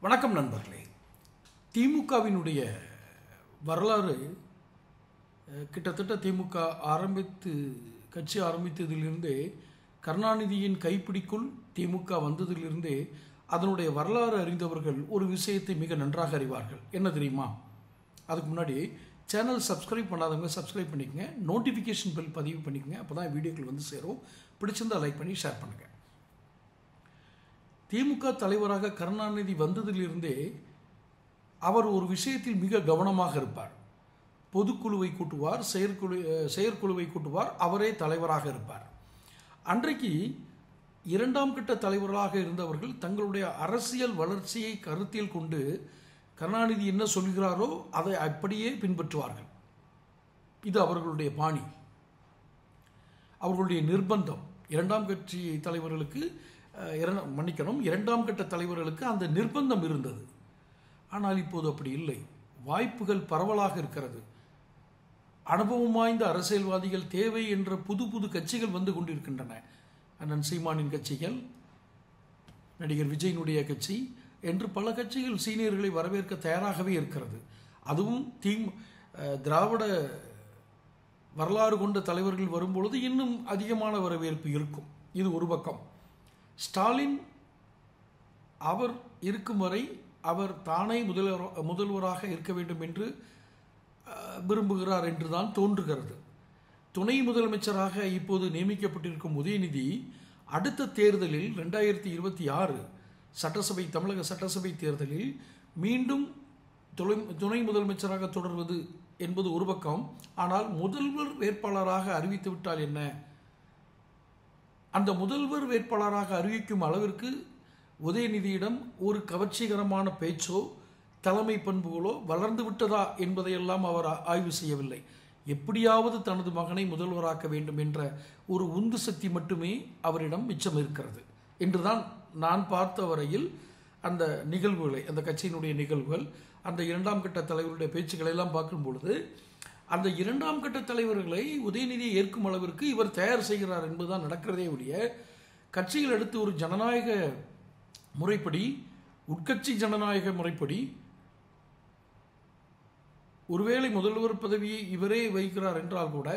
வணக்கம் நண்பர்களே. திமுகவினுடைய வரலாறு கிட்டத்தட்ட திமுக கட்சி ஆரம்பித்ததிலிருந்தே கருணாநிதியின் கைப்பிடிக்குள் திமுக வந்ததிலிருந்தே அதனுடைய வரலாறு அறிந்தவர்கள் ஒரு விஷயத்தை மிக நன்றாக அறிவார்கள். என்ன தெரியுமா? அதுக்கு முன்னாடி சேனல் சப்ஸ்கிரைப் பண்ணாதவங்க சப்ஸ்கிரைப் பண்ணிக்கங்க, நோட்டிஃபிகேஷன் பெல் பதிவு பண்ணிக்கங்க, அப்போ தான் வீடியோக்கள் வந்து சேரும். பிடிச்சிருந்தால் லைக் பண்ணி ஷேர் பண்ணுங்கள். திமுக தலைவராக கருணாநிதி வந்ததிலிருந்தே அவர் ஒரு விஷயத்தில் மிக கவனமாக இருப்பார். பொதுக்குழுவை கூட்டுவார், செயற்குழுவை கூட்டுவார், அவரே தலைவராக இருப்பார். அன்றைக்கு இரண்டாம் கட்ட தலைவர்களாக இருந்தவர்கள் தங்களுடைய அரசியல் வளர்ச்சியை கருத்தில் கொண்டு கருணாநிதி என்ன சொல்கிறாரோ அதை அப்படியே பின்பற்றுவார்கள். இது அவர்களுடைய பாணி, அவர்களுடைய நிர்பந்தம். இரண்டாம் கட்ட தலைவர்களுக்கு அந்த நிர்பந்தம் இருந்தது. ஆனால் இப்போது அப்படி இல்லை. வாய்ப்புகள் பரவலாக இருக்கிறது. அனுபவம் வாய்ந்த அரசியல்வாதிகள் தேவை என்ற புது புது கட்சிகள் வந்து கொண்டிருக்கின்றன. அண்ணன் சீமானின் கட்சிகள், நடிகர் விஜயனுடைய கட்சி என்று பல கட்சிகள் சீனியர்களை வரவேற்க தயாராகவே இருக்கிறது. அதுவும் திராவிட வரலாறு கொண்ட தலைவர்கள் வரும்பொழுது இன்னும் அதிகமான வரவேற்பு இருக்கும். இது ஒரு பக்கம். ஸ்டாலின் அவர் இருக்கும் வரை அவர் தானே முதல்வராக இருக்க வேண்டும் என்று விரும்புகிறார் என்றுதான் தோன்றுகிறது. துணை முதலமைச்சராக இப்போது நியமிக்கப்பட்டிருக்கும் உதயநிதி அடுத்த தேர்தலில் 2026 தமிழக சட்டசபை தேர்தலில் மீண்டும் துணை முதலமைச்சராக தொடர்வது என்பது ஒரு பக்கம். ஆனால் முதல்வர் வேட்பாளராக அறிவித்து விட்டால் என்ன? அந்த முதல்வர் வேட்பாளராக அறிவிக்கும் அளவிற்கு உதயநிதியிடம் ஒரு கவர்ச்சிகரமான பேச்சோ தலைமை பண்புகளோ வளர்ந்து விட்டதா என்பதையெல்லாம் அவர் ஆய்வு செய்யவில்லை. எப்படியாவது தனது மகனை முதல்வராக்க வேண்டும் என்ற ஒரு உந்து சக்தி மட்டுமே அவரிடம் மிச்சம் இருக்கிறது என்றுதான் நான் பார்த்த வரையில் அந்த நிகழ்வுகளை, அந்த கட்சியினுடைய நிகழ்வுகள், அந்த இரண்டாம் கட்ட தலைவருடைய பேச்சுக்களை எல்லாம் பார்க்கும் பொழுது அந்த இரண்டாம் கட்ட தலைவர்களை உதயநிதியை ஏற்கும் அளவிற்கு இவர் தயார் செய்கிறார் என்பதுதான் நடக்கிறதே ஒழிய, கட்சிகள் எடுத்து ஒரு ஜனநாயக முறைப்படி, உட்கட்சி ஜனநாயக முறைப்படி ஒருவேளை முதல்வர் பதவியை இவரே வகிக்கிறார் என்றால் கூட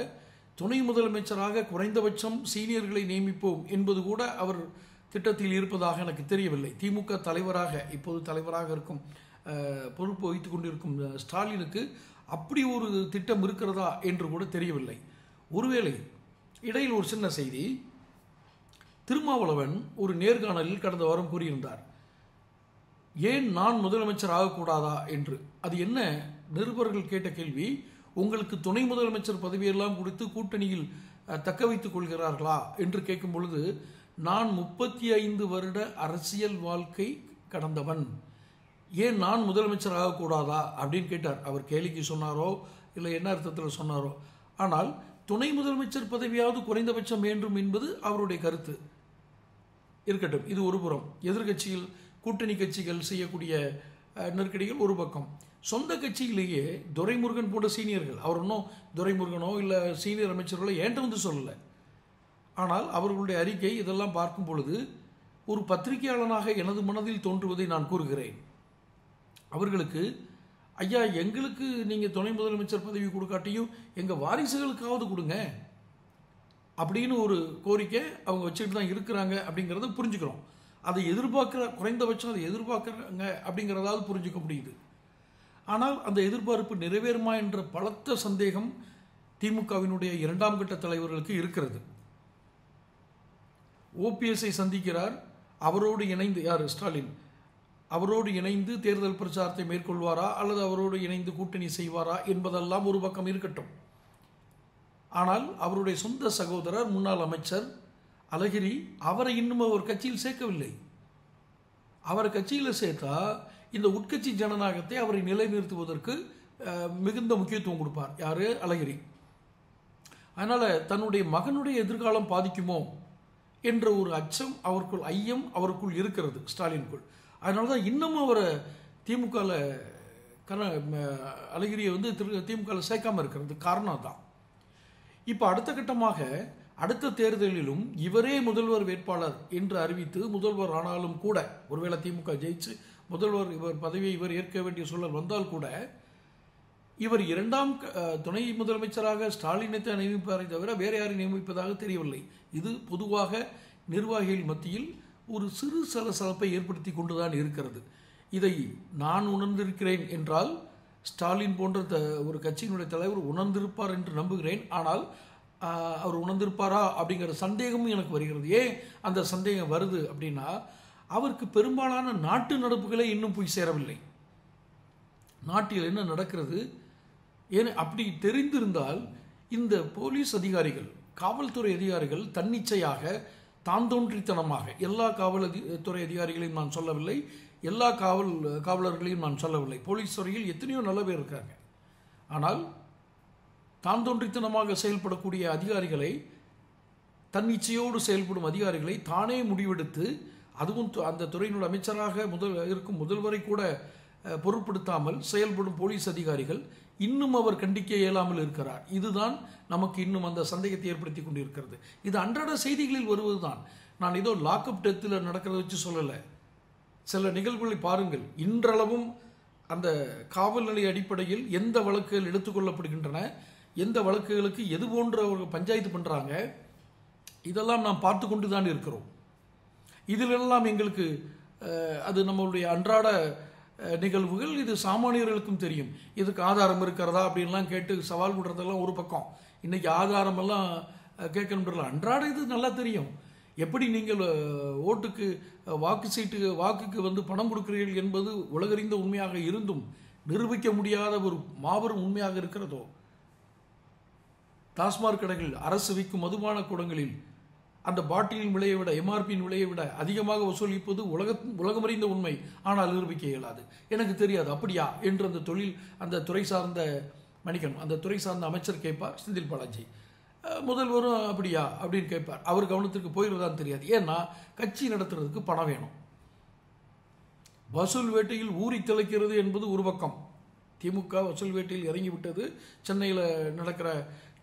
துணை முதலமைச்சராக குறைந்தபட்சம் சீனியர்களை நியமிப்போம் என்பது கூட அவர் திட்டத்தில் இருப்பதாக எனக்கு தெரியவில்லை. திமுக தலைவராக இப்போது தலைவராக இருக்கும் பொறுப்பு வைத்துக் கொண்டிருக்கும் ஸ்டாலினுக்கு அப்படி ஒரு திட்டம் இருக்கிறதா என்று கூட தெரியவில்லை. ஒருவேளை இடையில் ஒரு சின்ன செய்தி, திருமாவளவன் ஒரு நேர்காணலில் கடந்த வாரம் கூறியிருந்தார், ஏன் நான் முதலமைச்சர் ஆகக்கூடாதா என்று. அது என்ன? நிருபர்கள் கேட்ட கேள்வி, உங்களுக்கு துணை முதலமைச்சர் பதவியெல்லாம் கொடுத்து கூட்டணியில் தக்க வைத்துக் கொள்கிறார்களா என்று கேட்கும் பொழுது, நான் 35 வருட அரசியல் வாழ்க்கை கடந்தவன், ஏன் நான் முதலமைச்சர் ஆகக்கூடாதா அப்படின்னு கேட்டார். அவர் கேலிக்கு சொன்னாரோ இல்லை என்ன அர்த்தத்தில் சொன்னாரோ, ஆனால் துணை முதலமைச்சர் பதவியாவது குறைந்தபட்சம் வேண்டும் என்பது அவருடைய கருத்து. இருக்கட்டும், இது ஒரு புறம். எதிர்கட்சிகள், கூட்டணி கட்சிகள் செய்யக்கூடிய நெருக்கடிகள் ஒரு பக்கம். சொந்த கட்சியிலேயே துரைமுருகன் போன்ற சீனியர்கள், அவர் இன்னும் துரைமுருகனோ இல்லை சீனியர் அமைச்சர்களோ ஏன்ட்ட வந்து சொல்லலை. ஆனால் அவர்களுடைய அறிக்கை இதெல்லாம் பார்க்கும் பொழுது ஒரு பத்திரிகையாளனாக எனது மனதில் தோன்றுவதை நான் கூறுகிறேன். அவர்களுக்கு, ஐயா எங்களுக்கு நீங்கள் துணை முதலமைச்சர் பதவி கொடுக்காட்டியும் எங்கள் வாரிசுகளுக்காவது கொடுங்க அப்படின்னு ஒரு கோரிக்கை அவங்க வச்சுட்டு தான் இருக்கிறாங்க அப்படிங்கிறத புரிஞ்சுக்கிறோம். அதை குறைந்தபட்சம் அதை எதிர்பார்க்குறாங்க அப்படிங்கிறதாவது புரிஞ்சுக்க முடியுது. ஆனால் அந்த எதிர்பார்ப்பு நிறைவேறுமா என்ற பலத்த சந்தேகம் திமுகவினுடைய இரண்டாம் கட்ட தலைவர்களுக்கு இருக்கிறது. ஓபிஎஸ்ஐ சந்திக்கிறார், அவரோடு இணைந்து யார்? ஸ்டாலின். அவரோடு இணைந்து தேர்தல் பிரச்சாரத்தை மேற்கொள்வாரா அல்லது அவரோடு இணைந்து கூட்டணி செய்வாரா என்பதெல்லாம் ஒரு பக்கம் இருக்கட்டும். ஆனால் அவருடைய சொந்த சகோதரர் முன்னாள் அமைச்சர் அழகிரி, அவரை இன்னும் அவர் கட்சியில் சேர்க்கவில்லை. அவரை கட்சியில் சேர்த்தா இந்த உட்கட்சி ஜனநாயகத்தை அவரை நிலைநிறுத்துவதற்கு மிகுந்த முக்கியத்துவம் கொடுப்பார். யாரு? அழகிரி. அதனால தன்னுடைய மகனுடைய எதிர்காலம் பாதிக்குமோ என்ற ஒரு அச்சம் அவருக்குள், ஐயம் அவருக்குள் இருக்கிறது ஸ்டாலினுக்குள். அதனால தான் இன்னும் அவரை திமுகவில் அழகிரியை வந்து திமுகவில் சேர்க்காமல் இருக்கிறது காரணம் தான். இப்போ அடுத்த கட்டமாக அடுத்த தேர்தலிலும் இவரே முதல்வர் வேட்பாளர் என்று அறிவித்து முதல்வர் ஆனாலும் கூட, ஒருவேளை திமுக ஜெயிச்சு முதல்வர் இவர் பதவியை இவர் ஏற்க வேண்டிய சூழல் வந்தால் கூட இவர் இரண்டாம் துணை முதலமைச்சராக ஸ்டாலினை தான் நியமிப்பாரை தவிர வேறு யாரை நியமிப்பதாக தெரியவில்லை. இது பொதுவாக நிர்வாகிகள் மத்தியில் ஒரு சிறு சலசலப்பை ஏற்படுத்தி கொண்டுதான் இருக்கிறது. இதை நான் உணர்ந்திருக்கிறேன் என்றால் ஸ்டாலின் போன்ற ஒரு கட்சியினுடைய தலைவர் உணர்ந்திருப்பார் என்று நம்புகிறேன். ஆனால் அவர் உணர்ந்திருப்பாரா அப்படிங்கிற சந்தேகமும் எனக்கு வருகிறது. ஏன் அந்த சந்தேகம் வருது அப்படின்னா, அவருக்கு பெரும்பாலான நாட்டு நடப்புகளே இன்னும் போய் சேரவில்லை. நாட்டில் என்ன நடக்கிறது ஏன் அப்படி தெரிந்திருந்தால் இந்த போலீஸ் அதிகாரிகள், காவல்துறை அதிகாரிகள் தன்னிச்சையாக தான் தோன்றித்தனமாக, எல்லா காவல்துறை அதிகாரிகளையும் நான் சொல்லவில்லை, எல்லா காவலர்களையும் நான் சொல்லவில்லை, போலீஸ் துறையில் எத்தனையோ நல்ல பேர் இருக்காங்க. ஆனால் தான் தோன்றித்தனமாக செயல்படக்கூடிய அதிகாரிகளை, தன்னிச்சையோடு செயல்படும் அதிகாரிகளை தானே முடிவெடுத்து, அதுவும் அந்த துறையினுடைய அமைச்சராக இருக்கும் முதல்வரை கூட பொருட்படுத்தாமல் செயல்படும் போலீஸ் அதிகாரிகள் இன்னும் அவர் கண்டிக்க இயலாமல் இருக்கிறார். இதுதான் நமக்கு இன்னும் அந்த சந்தேகத்தை ஏற்படுத்தி கொண்டிருக்கிறது. இது அன்றாட செய்திகளில் வருவதுதான். நான் ஏதோ லாக்அப் டெத்தில் நடக்கிறத வச்சு சொல்லலை. சில நிகழ்வுகளை பாருங்கள். இன்றளவும் அந்த காவல் நிலைய அடிப்படையில் எந்த வழக்குகள் எடுத்துக்கொள்ளப்படுகின்றன, எந்த வழக்குகளுக்கு எது போன்ற ஒரு பஞ்சாயத்து பண்ணுறாங்க, இதெல்லாம் நாம் பார்த்து கொண்டு தான் இருக்கிறோம். இதிலெல்லாம் எங்களுக்கு அது நம்மளுடைய அன்றாட நிகழ்வுகள், இது சாமானியர்களுக்கும் தெரியும். இதுக்கு ஆதாரம் இருக்கிறதா அப்படின்லாம் கேட்டு சவால் விடுறதெல்லாம் ஒரு பக்கம். இன்றைக்கி ஆதாரமெல்லாம் கேட்கணுன்றல அன்றாட இது நல்லா தெரியும். எப்படி நீங்கள் ஓட்டுக்கு வாக்குக்கு வந்து பணம் கொடுக்கிறீர்கள் என்பது உலகறிந்த உண்மையாக இருந்தும் நிரூபிக்க முடியாத ஒரு மாபெரும் உண்மையாக இருக்கிறதோ, டாஸ்மாக் கடைகள், அரசு விற்கும் மதுபான கூடங்களில் அந்த பாட்டிலின் விலையை விட, எம்ஆர்பியின் விலையை விட அதிகமாக வசூலிப்பது உலகமறிந்த உண்மை. ஆனால் நிரூபிக்க இயலாது. எனக்கு தெரியாது அப்படியா என்று அந்த துறை சார்ந்த அந்த துறை சார்ந்த அமைச்சர் கேட்பார். செந்தில் பாலாஜி முதல்வரும் அப்படியா அப்படின்னு கேட்பார். அவர் கவனத்திற்கு போயிடுறதான்னு தெரியாது. ஏன்னா கட்சி நடத்துறதுக்கு பணம் வேணும். வசூல் வேட்டையில் ஊறி திளைக்கிறது என்பது ஒரு பக்கம். திமுக வசூல் வேட்டையில் இறங்கிவிட்டது. சென்னையில் நடக்கிற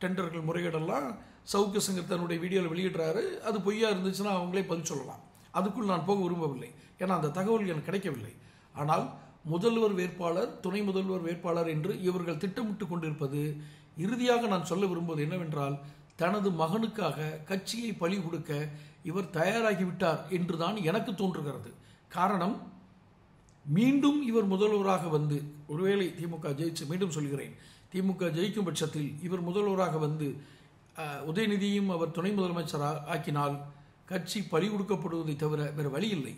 டெண்டர்கள் முறைகேடெல்லாம் சவுக்கு சங்கர் தன்னுடைய வீடியோவில் வெளியிடுறாரு. அது பொய்யா இருந்துச்சுன்னா அவங்களே பதில் சொல்லலாம். அதுக்குள் நான் போக விரும்பவில்லை. ஏன்னா அந்த தகவல் எனக்கு கிடைக்கவில்லை. ஆனால் முதல்வர் வேட்பாளர், துணை முதல்வர் வேட்பாளர் என்று இவர்கள் திட்டமிட்டு கொண்டிருப்பது, இறுதியாக நான் சொல்ல விரும்புவது என்னவென்றால், தனது மகனுக்காக கட்சியை பலி கொடுக்க இவர் தயாராகிவிட்டார் என்றுதான் எனக்கு தோன்றுகிறது. காரணம், மீண்டும் இவர் முதல்வராக வந்து, ஒருவேளை திமுக ஜெயிச்சு, மீண்டும் சொல்கிறேன், திமுக ஜெயிக்கும் பட்சத்தில் இவர் முதல்வராக வந்து உதயநிதியும் அவர் துணை முதலமைச்சர் ஆக்கினால் கட்சி பலி கொடுக்கப்படுவதை தவிர வேறு வழி இல்லை.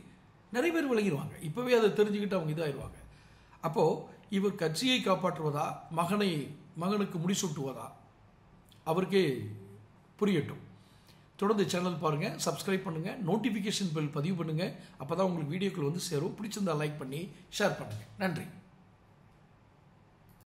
நிறைய பேர் விலகிடுவாங்க. இப்போவே அதை தெரிஞ்சுக்கிட்டு அவங்க இதாகிடுவாங்க. அப்போது இவர் கட்சியை காப்பாற்றுவதா, மகனுக்கு முடிசூட்டுவதா, அவருக்கே புரியட்டும். தொடர்ந்து சேனல் பாருங்கள், சப்ஸ்கிரைப் பண்ணுங்கள், நோட்டிஃபிகேஷன் பெல் பதிவு பண்ணுங்கள். அப்போ தான் உங்களுக்கு வீடியோக்கள் வந்து சேரும். பிடிச்சிருந்தால் லைக் பண்ணி ஷேர் பண்ணுங்கள். நன்றி.